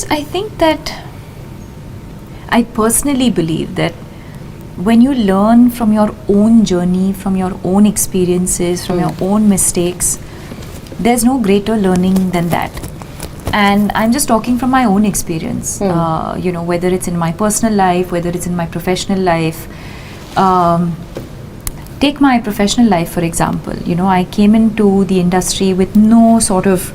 Because I think that I personally believe that when you learn from your own journey, from your own experiences, from your own mistakes, there's no greater learning than that. And I'm just talking from my own experience, whether it's in my personal life, whether it's in my professional life. Take my professional life, for example. I came into the industry with no sort of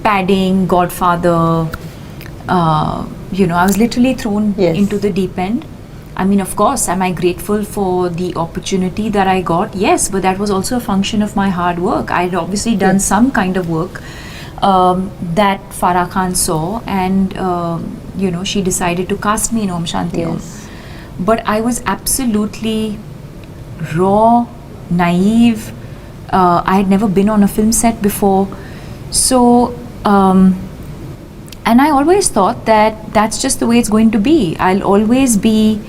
padding, godfather. I was literally thrown into the deep end. I mean, of course, am I grateful for the opportunity that I got? Yes, but that was also a function of my hard work. I had obviously done some kind of work that Farah Khan saw, and she decided to cast me in Om Shanti Om. But I was absolutely raw, naive. I had never been on a film set before. So, and I always thought that that's just the way it's going to be. I'll always be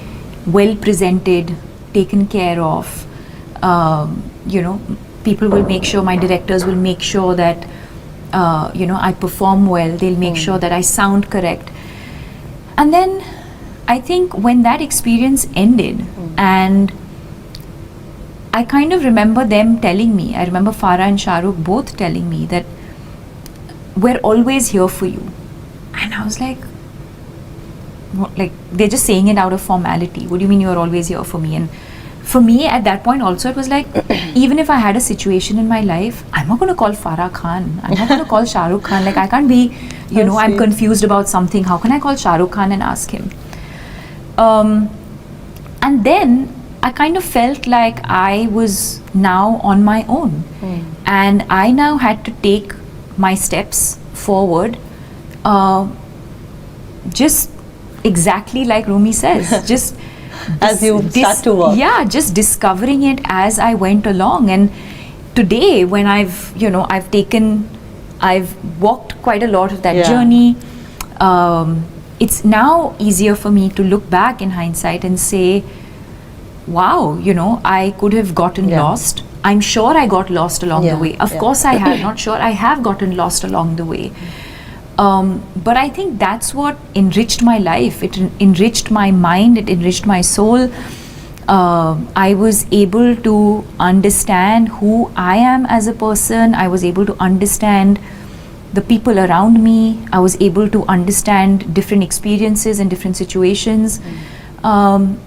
well presented, taken care of. People will make sure, my directors will make sure that, I perform well. They'll make sure that I sound correct. And then I think when that experience ended, and I kind of remember them telling me, I remember Farah and Shah Rukh both telling me that we're always here for you. And I was like, what, like, they're just saying it out of formality. What do you mean you're always here for me? And for me at that point also, it was like, even if I had a situation in my life, I'm not going to call Farah Khan. I'm not going to call Shah Rukh Khan. Like, I can't be, I'm confused about something. How can I call Shah Rukh Khan and ask him? And then I kind of felt like I was now on my own. And I now had to take my steps forward, just exactly like Rumi says, just as you start to work. Yeah, just discovering it as I went along. And today, when I've walked quite a lot of that journey, it's now easier for me to look back in hindsight and say, wow, I could have gotten lost. I'm sure I got lost along the way. Of course I have, not sure, I have gotten lost along the way. But I think that's what enriched my life. It enriched my mind, it enriched my soul. I was able to understand who I am as a person. I was able to understand the people around me. I was able to understand different experiences and different situations. And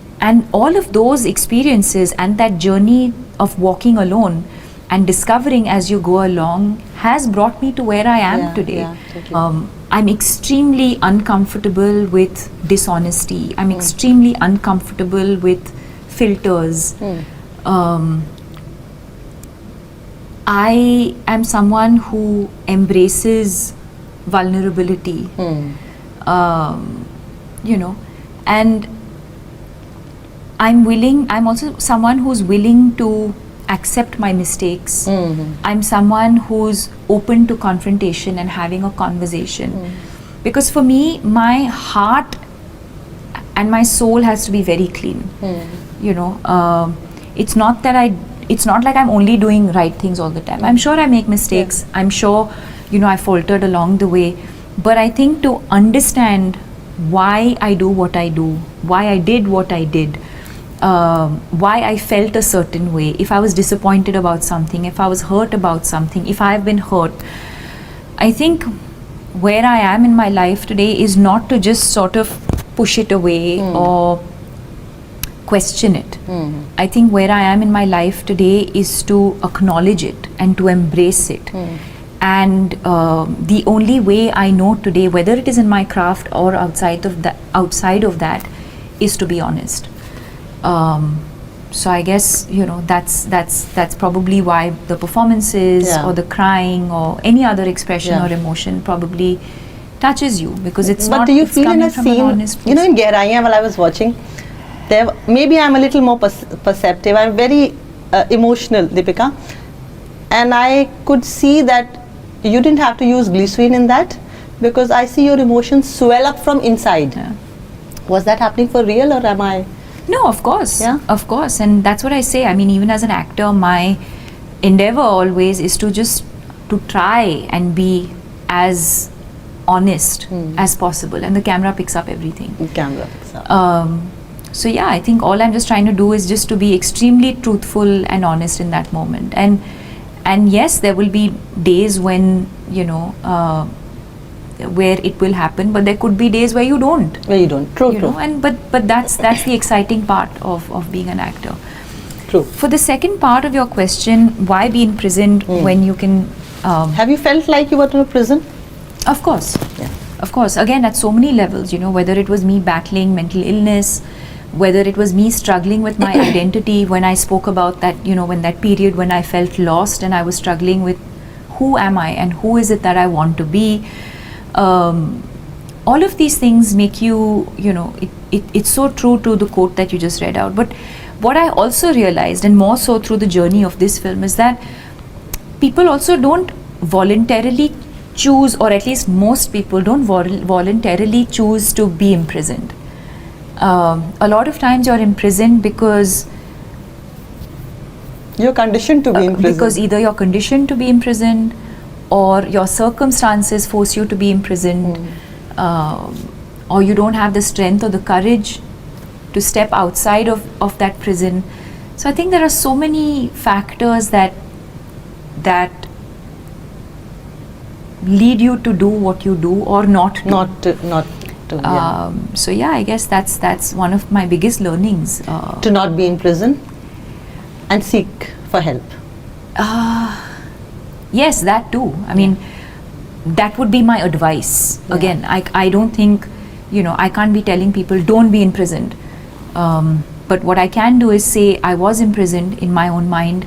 all of those experiences and that journey of walking alone and discovering as you go along has brought me to where I am today. Totally. I'm extremely uncomfortable with dishonesty. I'm extremely uncomfortable with filters. I am someone who embraces vulnerability, and I'm also someone who's willing to accept my mistakes. I'm someone who's open to confrontation and having a conversation. Because for me, my heart and my soul has to be very clean. It's not like I'm only doing right things all the time. I'm sure I make mistakes. I'm sure, I faltered along the way. But I think to understand why I do what I do, why I did what I did, why I felt a certain way, if I was disappointed about something, if I was hurt about something, if I've been hurt, I think where I am in my life today is not to just sort of push it away or question it. I think where I am in my life today is to acknowledge it and to embrace it. And the only way I know today, whether it is in my craft or outside of that, is to be honest. So I guess that's probably why the performances or the crying or any other expression or emotion probably touches you, because it's not. But do you feel in a from scene, an honest place. in Geraiya, while I was watching, maybe I'm a little more perceptive. I'm very emotional, Deepika, and I could see that you didn't have to use glycerin in that, because I see your emotions swell up from inside. Was that happening for real, or am I? No, of course. Of course. And that's what I say. I mean, even as an actor, my endeavor always is to try and be as honest as possible, and the camera picks up everything. Camera picks up. So yeah, I think all I'm just trying to do is just to be extremely truthful and honest in that moment. And yes, there will be days when, you know, where it will happen, but there could be days where you don't. Where you don't. True, You true. know, and but that's the exciting part of being an actor. True. For the second part of your question, why be imprisoned when you can? Have you felt like you were in a prison? Of course. Yeah. Of course. Again, at so many levels, you know, whether it was me battling mental illness, whether it was me struggling with my identity, when I spoke about that, you know, when that period when I felt lost and I was struggling with who am I and who is it that I want to be. All of these things make you, you know, it's so true to the quote that you just read out. But what I also realized, and more so through the journey of this film, is that people also don't voluntarily choose, or at least most people don't voluntarily choose to be imprisoned. A lot of times you're imprisoned because You're conditioned to be in prison. because either you're conditioned to be imprisoned, or your circumstances force you to be imprisoned, or you don't have the strength or the courage to step outside of that prison. So I think there are so many factors that lead you to do what you do or not do. Not to, yeah. So yeah, I guess that's one of my biggest learnings. To not be in prison and seek for help. Yes, that too. I mean, that would be my advice. Yeah. Again, I don't think, you know, I can't be telling people don't be imprisoned. But what I can do is say I was imprisoned in my own mind,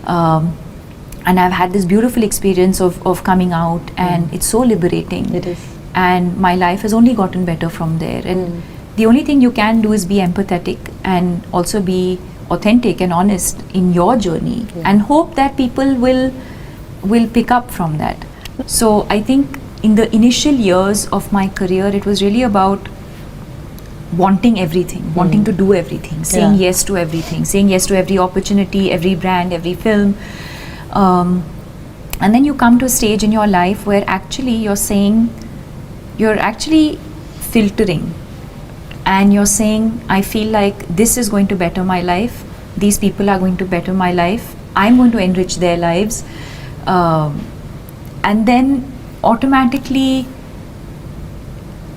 and I've had this beautiful experience of coming out, and it's so liberating. It is. And my life has only gotten better from there. And the only thing you can do is be empathetic and also be authentic and honest in your journey, and hope that people will pick up from that. So I think in the initial years of my career, it was really about wanting everything, wanting to do everything, saying yes to everything, saying yes to every opportunity, every brand, every film. And then you come to a stage in your life where actually you're actually filtering, and you're saying, I feel like this is going to better my life, these people are going to better my life, I'm going to enrich their lives. And then automatically,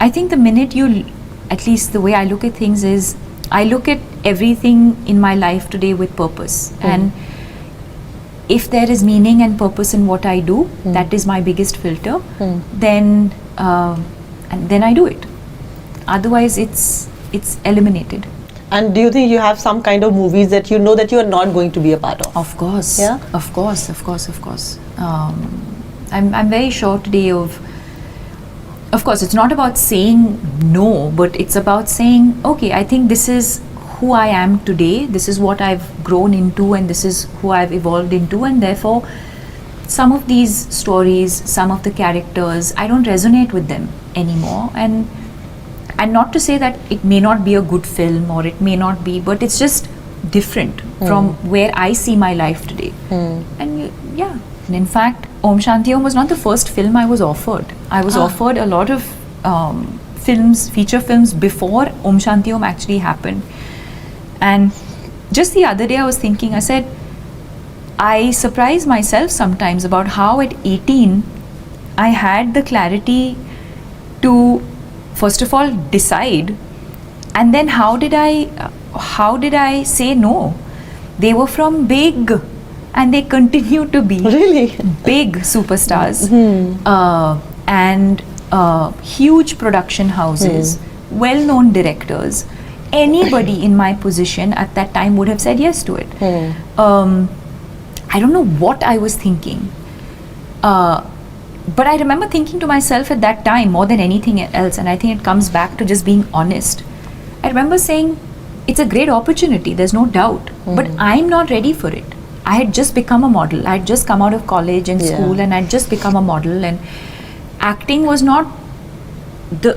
I think the minute you, at least the way I look at things is, I look at everything in my life today with purpose. And if there is meaning and purpose in what I do, that is my biggest filter, then I do it. Otherwise, it's eliminated. And do you think you have some kind of movies that you know that you are not going to be a part of? Of course. Yeah? Of course. I'm very sure today of course, it's not about saying no, but it's about saying, okay, I think this is who I am today, this is what I've grown into, and this is who I've evolved into, and therefore some of these stories, some of the characters, I don't resonate with them anymore. And not to say that it may not be a good film, or it may not be, but it's just different from where I see my life today. And and in fact, Om Shanti Om was not the first film I was offered. I was offered a lot of films, feature films, before Om Shanti Om actually happened. And just the other day I was thinking, I said, I surprise myself sometimes about how at 18 I had the clarity to, first of all, decide, and then how did I say no? They were from big, and they continue to be Really? big superstars, and huge production houses, well-known directors. Anybody in my position at that time would have said yes to it. I don't know what I was thinking, but I remember thinking to myself at that time more than anything else, and I think it comes back to just being honest. I remember saying, it's a great opportunity, there's no doubt, but I'm not ready for it. I had just become a model. I had just come out of college and school, and I'd just become a model, and acting was not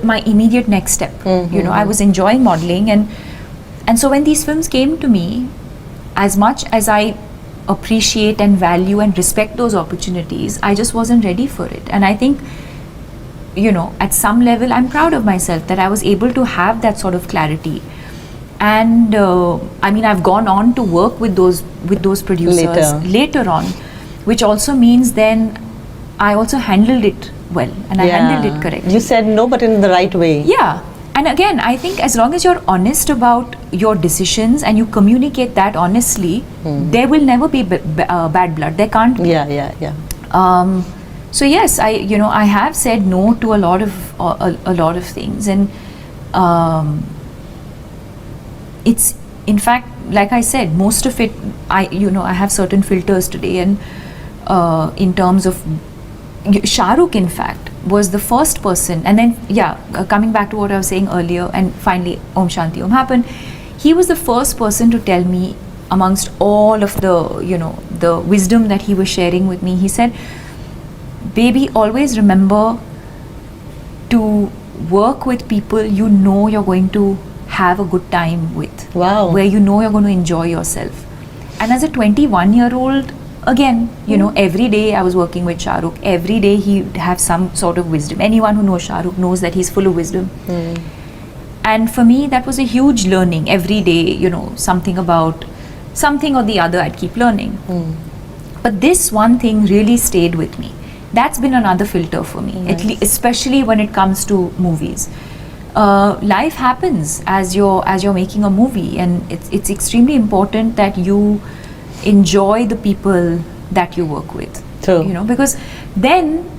my immediate next step. You know, I was enjoying modeling, and so when these films came to me, as much as I appreciate and value and respect those opportunities, I just wasn't ready for it. And I think at some level, I'm proud of myself that I was able to have that sort of clarity. And I mean, I've gone on to work with those producers later on, which also means then I also handled it well, and I handled it correctly. You said no, but in the right way. Yeah. And again, I think as long as you're honest about your decisions and you communicate that honestly, there will never be bad blood. There can't be. Yeah. So yes, I have said no to a lot of things, and it's, in fact, like I said, most of it, I have certain filters today, and in terms of Shah Rukh, in fact, was the first person, and then coming back to what I was saying earlier, and finally Om Shanti Om happened. He was the first person to tell me, amongst all of the wisdom that he was sharing with me, he said, baby, always remember to work with people you're going to have a good time with. Wow. Where you're going to enjoy yourself. And as a 21-year-old, again, every day I was working with Shah Rukh. Every day he'd have some sort of wisdom. Anyone who knows Shah Rukh knows that he's full of wisdom. And for me, that was a huge learning. Every day, something about something or the other, I'd keep learning. But this one thing really stayed with me. That's been another filter for me, especially when it comes to movies. Life happens as you're making a movie, and it's extremely important that you enjoy the people that you work with. True. Because then,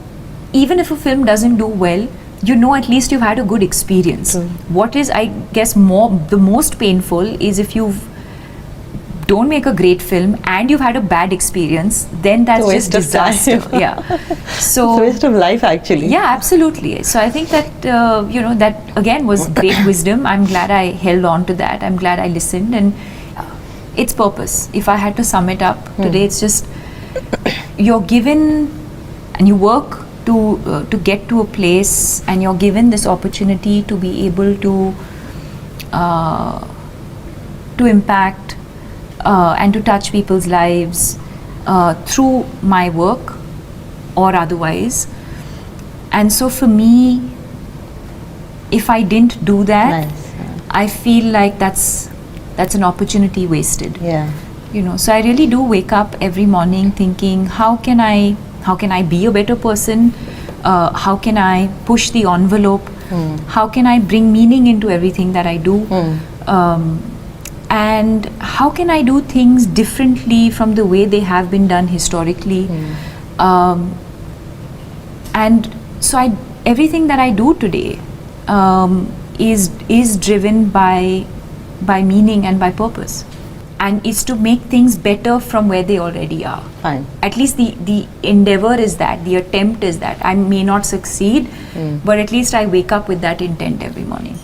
even if a film doesn't do well, at least you've had a good experience. What is, I guess, the most painful is if you don't make a great film and you've had a bad experience, then that's just disaster. So it's a waste of life, actually. Yeah, absolutely. So I think that that again was great wisdom. I'm glad I held on to that. I'm glad I listened, and it's purpose. If I had to sum it up today, it's just you're given and you work to get to a place, and you're given this opportunity to be able to impact and to touch people's lives through my work or otherwise. And so for me, if I didn't do that, I feel like that's an opportunity wasted. So I really do wake up every morning thinking, how can I be a better person? How can I push the envelope? How can I bring meaning into everything that I do? And how can I do things differently from the way they have been done historically? And so everything that I do today is driven by meaning and by purpose, and is to make things better from where they already are. Fine. At least the endeavor is that, the attempt is that. I may not succeed, but at least I wake up with that intent every morning.